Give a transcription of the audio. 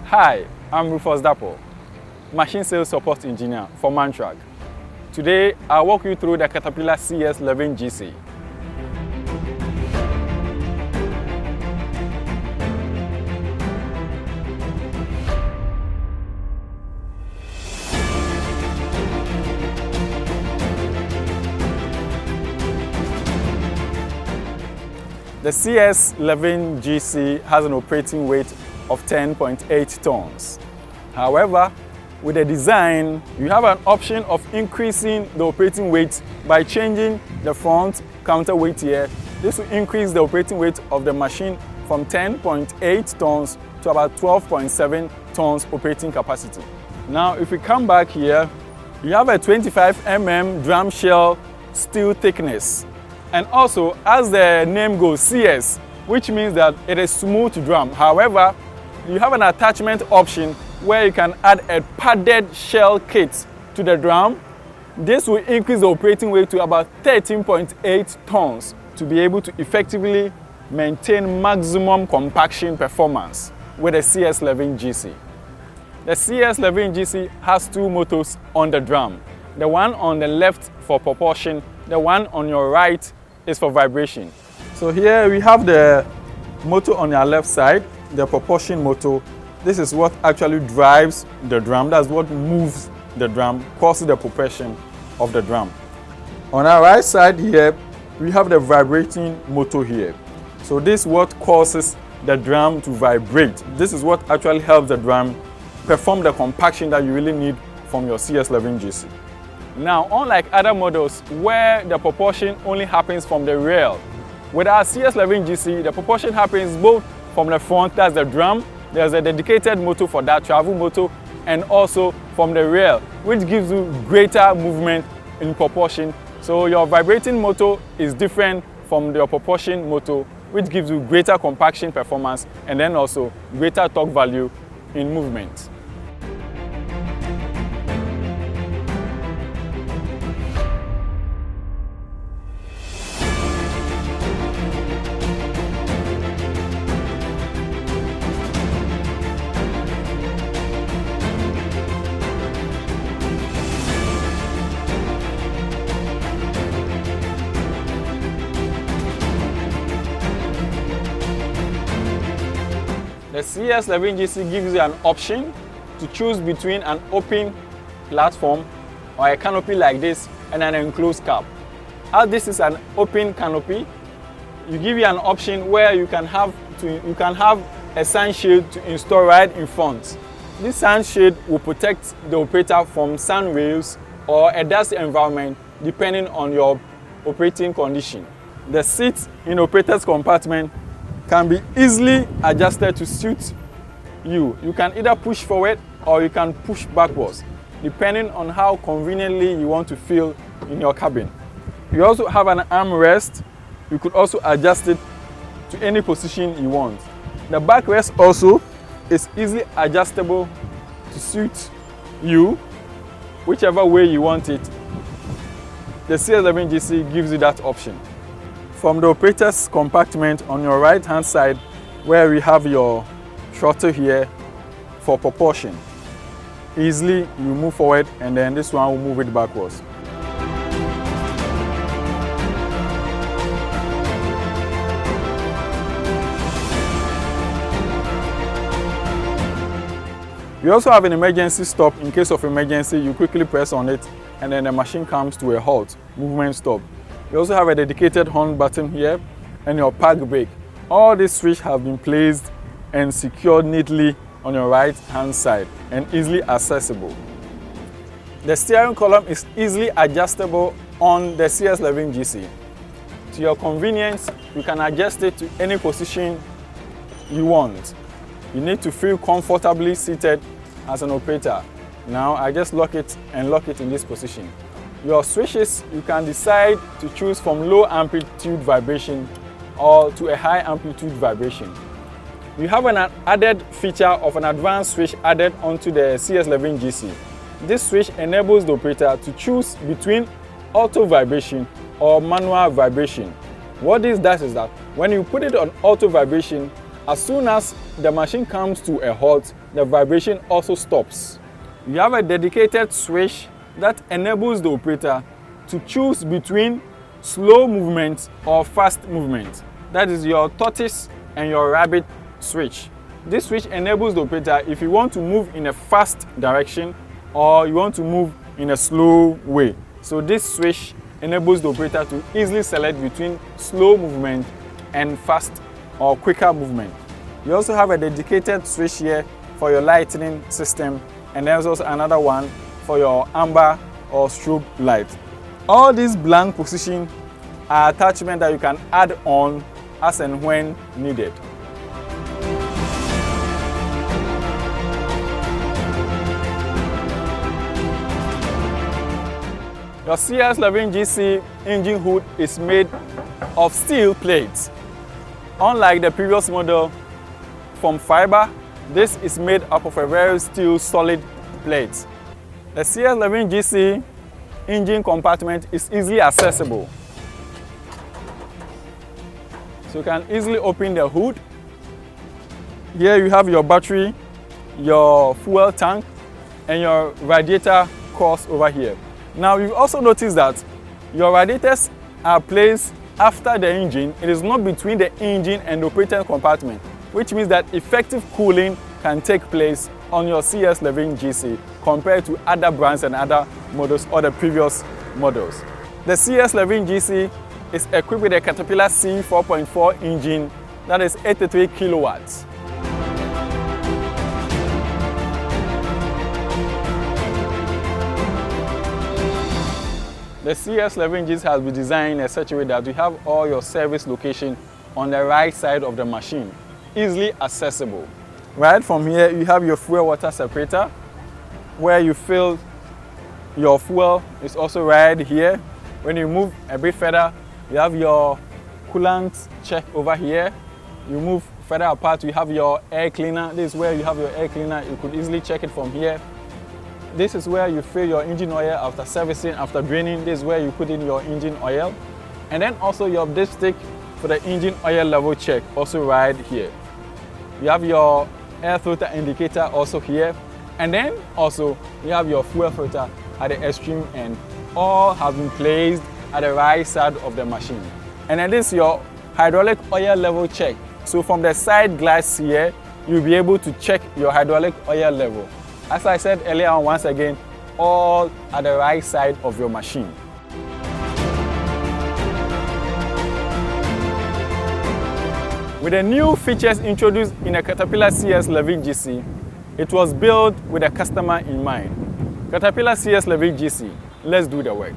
Hi, I'm Rufus Dapo, Machine Sales Support Engineer for Mantrac. Today, I'll walk you through the Caterpillar CS11GC. The CS11GC has an operating weight of 10.8 tons. However, with the design, you have an option of increasing the operating weight by changing the front counterweight here. This will increase the operating weight of the machine from 10.8 tons to about 12.7 tons operating capacity. Now, if we come back here, you have a 25 mm drum shell steel thickness. And also, as the name goes, CS, which means that it is smooth drum. However, you have an attachment option where you can add a padded shell kit to the drum. This will increase the operating weight to about 13.8 tons to be able to effectively maintain maximum compaction performance with the CS11GC. The CS11GC has two motors on the drum. The one on the left for propulsion, the one on your right is for vibration. So here we have the motor on your left side, the propulsion motor. This is what actually drives the drum. That's what moves the drum, causes the propulsion of the drum. On our right side here, we have the vibrating motor here. So this is what causes the drum to vibrate. This is what actually helps the drum perform the compaction that you really need from your CS11GC. Now, unlike other models where the propulsion only happens from the rail, with our CS11GC, the propulsion happens both from the front, that's the drum, there's a dedicated motor for that, travel motor, and also from the rail, which gives you greater movement in propulsion. So your vibrating motor is different from your propulsion motor, which gives you greater compaction performance and then also greater torque value in movement. The CS11GC gives you an option to choose between an open platform or a canopy like this and an enclosed cab. As this is an open canopy, you give you an option where you can have a sunshade to install right in front. This sunshade will protect the operator from sun rays or a dusty environment depending on your operating condition. The seat in operator's compartment can be easily adjusted to suit you. You can either push forward or you can push backwards, depending on how conveniently you want to feel in your cabin. You also have an armrest. You could also adjust it to any position you want. The backrest also is easily adjustable to suit you, whichever way you want it. The CS11GC gives you that option. From the operator's compartment on your right hand side, where we have your throttle here for propulsion, easily you move forward and then this one will move it backwards. We also have an emergency stop. In case of emergency, you quickly press on it and then the machine comes to a halt, movement stop. You also have a dedicated horn button here and your park brake. All these switches have been placed and secured neatly on your right hand side and easily accessible. The steering column is easily adjustable on the CS11GC. To your convenience, you can adjust it to any position you want. You need to feel comfortably seated as an operator. Now I just lock it and lock it in this position. Your switches, you can decide to choose from low amplitude vibration or to a high amplitude vibration. You have an added feature of an advanced switch added onto the CS11GC. This switch enables the operator to choose between auto vibration or manual vibration. What this does is that when you put it on auto vibration, As soon as the machine comes to a halt, the vibration also stops. You have a dedicated switch that enables the operator to choose between slow movement or fast movement. That is your tortoise and your rabbit switch. This switch enables the operator if you want to move in a fast direction or you want to move in a slow way. So this switch enables the operator to easily select between slow movement and fast or quicker movement. You also have a dedicated switch here for your lighting system, and there's also another one for your amber or strobe light. All these blank positions are attachments that you can add on as and when needed. Your CS11GC engine hood is made of steel plates. Unlike the previous model from fiber, this is made up of a very steel solid plate. The CS11GC engine compartment is easily accessible. So you can easily open the hood. Here you have your battery, your fuel tank, and your radiator cross over here. Now you also notice that your radiators are placed after the engine. It is not between the engine and the operating compartment, which means that effective cooling can take place on your CS11GC compared to other brands and other models or the previous models. The CS11GC is equipped with a Caterpillar C4.4 engine that is 83 kilowatts. The CS11GC has been designed in such a way that you have all your service location on the right side of the machine, easily accessible. Right from here, you have your fuel water separator, where you fill your fuel. It's also right here. When you move a bit further, you have your coolant check over here. You move further apart, you have your air cleaner. This is where you have your air cleaner. You could easily check it from here. This is where you fill your engine oil after servicing, after draining. This is where you put in your engine oil. And then also your dipstick for the engine oil level check, also right here. You have your air filter indicator also here. And then also you have your fuel filter at the extreme end. All have been placed at the right side of the machine. And then this is your hydraulic oil level check. So from the side glass here, you'll be able to check your hydraulic oil level. As I said earlier on, once again, all at the right side of your machine. With the new features introduced in a Caterpillar CS11GC, it was built with a customer in mind. Caterpillar CS11GC, let's do the work.